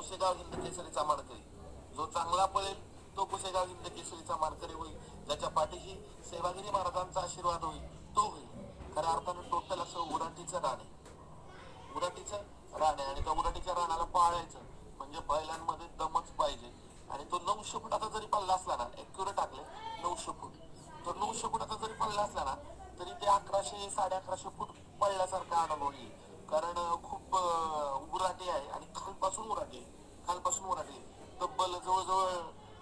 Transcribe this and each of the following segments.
पुसेगाव हिंद केसरीचा मानकरी, जो चांगला पळेल तो पुसेगाव हिंद केसरीचा मानकरी होईल, ज्याच्या पाठीशी सेवागिरी महाराजांचा आशीर्वाद होईल तो होईल. खऱ्या अर्थानं टोटल असं उराटीचं रान आहे, उराटीचं रान आहे. आणि त्या उराटीच्या रानाला पाळायचं म्हणजे बैलांमध्ये दमच पाहिजे. आणि तो 900 फुटाचा जरी पल्ला असला ना, ॲक्युरेट टाकले 900 फूट, तो 900 फुटाचा जरी पल्ला असला ना तरी ते 1100 1150 फूट पळल्यासारखा अनुभव येईल. कारण खूप उराटी आहे आणि खालपासून उराटी आहे, खालपासून उराटी आहे. तब्बल जवळजवळ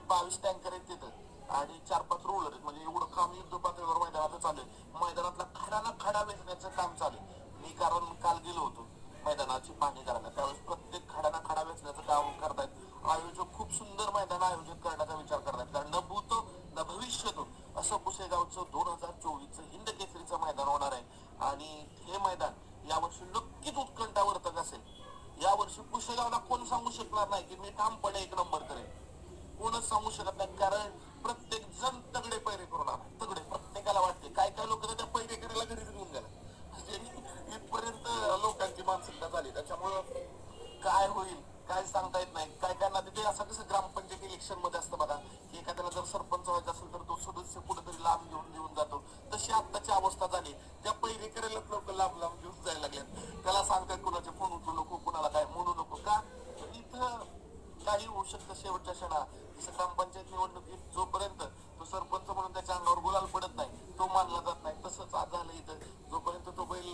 22 टँकर आहेत तिथं आणि 4-5 रोलर आहेत. म्हणजे एवढं काम युद्ध पातळीवर मैदानात चालू आहे. मैदानातला खडा ना खडा वेचण्याचं काम चालू आहे. मी कारण काल गेलो होतो मैदानाची पाहणी करायला, त्यावेळेस प्रत्येक खडाना खडा वेचण्याचं काम करतायत. आयोजक खूप सुंदर मैदान आयोजित करण्याचा विचार करतात. कारण न भूतो न भविष्यतो असं पुसेगावचं 2024चं हिंद केसरीचं मैदान होणार आहे. आणि हे मैदान यावर्षी नक्कीच उत्कंठावर्धक असेल. यावर्षी पुसेगावला कोण सांगू शकणार नाही की मी ठामपणे 1 नंबर करेन, कोणच सांगू शकत नाही. कारण प्रत्येक जण तगडे पैरे करून आला, तगडे प्रत्येकाला वाटते. काय काय लोक त्या पैरे करायला घरीच घेऊन गेला, इथपर्यंत लोकांची मानसिकता झाली. त्याच्यामुळं काय होईल काय सांगता येत नाही. काय काय ना तिथे असं कसं ग्रामपंचायत इलेक्शन मध्ये असतं बघा, की एखाद्याला जर सरपंच व्हायचं असेल तर तो सदस्य कुठेतरी लांब घेऊन जातो. तशी आत्ताची अवस्था झाली. त्या पैरे करायला लोक लांब लांब घेऊन जायला लागले. त्याला सांगतात कुणाचे फोन उचलू नको, कुणाला काय म्हणू नको. का इथं काही होऊ शकतं शेवटच्या क्षणा. जसं ग्रामपंचायत निवडणुकीत जोपर्यंत तो सरपंच म्हणून त्याच्या अंगावर गुलाल पडत नाही तो मानला जात नाही, तसंच आज झालं इथं. जोपर्यंत तो बैल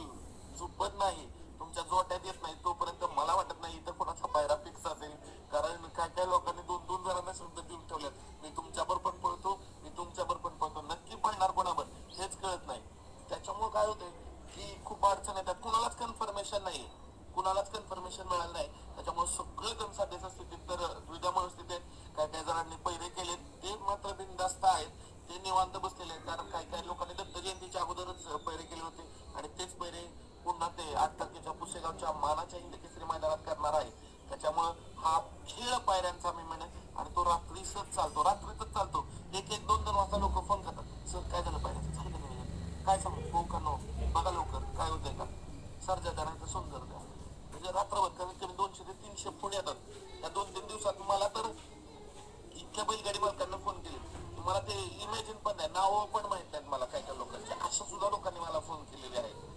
झुपत नाही, तुमच्या जोट्यात येत नाही, तोपर्यंत मला वाटत नाही इथं कोणाचा पायरा फिक्स असेल. कारण काय काय लोकांनी 2-2 जणांना शब्द देऊन ठेवल्यात, मी तुमच्यावर पण पळतो, मी तुमच्यावर पण पळतो. नक्की पळणार कोणावर हेच कळत नाही. त्याच्यामुळे काय होतंय की खूप अडचण येतात. कुणालाच कन्फर्मेशन नाही, कुणालाच कन्फर्मेशन मिळालं नाही. त्याच्यामुळे सगळे जण सध्याच्या स्थितीत तर द्विधा मनस्थितीत आहेत. काय काही जणांनी पैरे केले ते मात्र बिनधास्त आहेत, ते निवांत बसलेले आहेत. कारण काही काही लोकांनी दत्त जयंतीच्या अगोदरच पैरे केले होते आणि तेच पैरे पुन्हा ते 8 तारखेच्या पुसेगावच्या मानाच्या हिंद केसरी मैदानात करणार आहे. त्याच्यामुळं हा खेळ पायऱ्यांचा मी म्हणेन आणि तो रात्रीच चालतो, रात्रीतच चालतो. 1-1, 2-2 वाजता लोक फोन करतात, सर काय झालं पायऱ्याचं, झालं नाही काय सांगू, हो का नो, बघा लवकर काय होतंय का, सर्जा द्या नाही तर सुंदर द्या. म्हणजे रात्रभर कमीत कमी 200 ते 300 फोन येतात. या 2-3 दिवसात मला तर इतक्या बैलगाडी मालकांना फोन केले, मला ते इमॅजिन पण नाही, नावं पण माहित नाहीत मला काय काय लोकांचे. अशा सुद्धा लोकांनी मला फोन केलेले आहेत.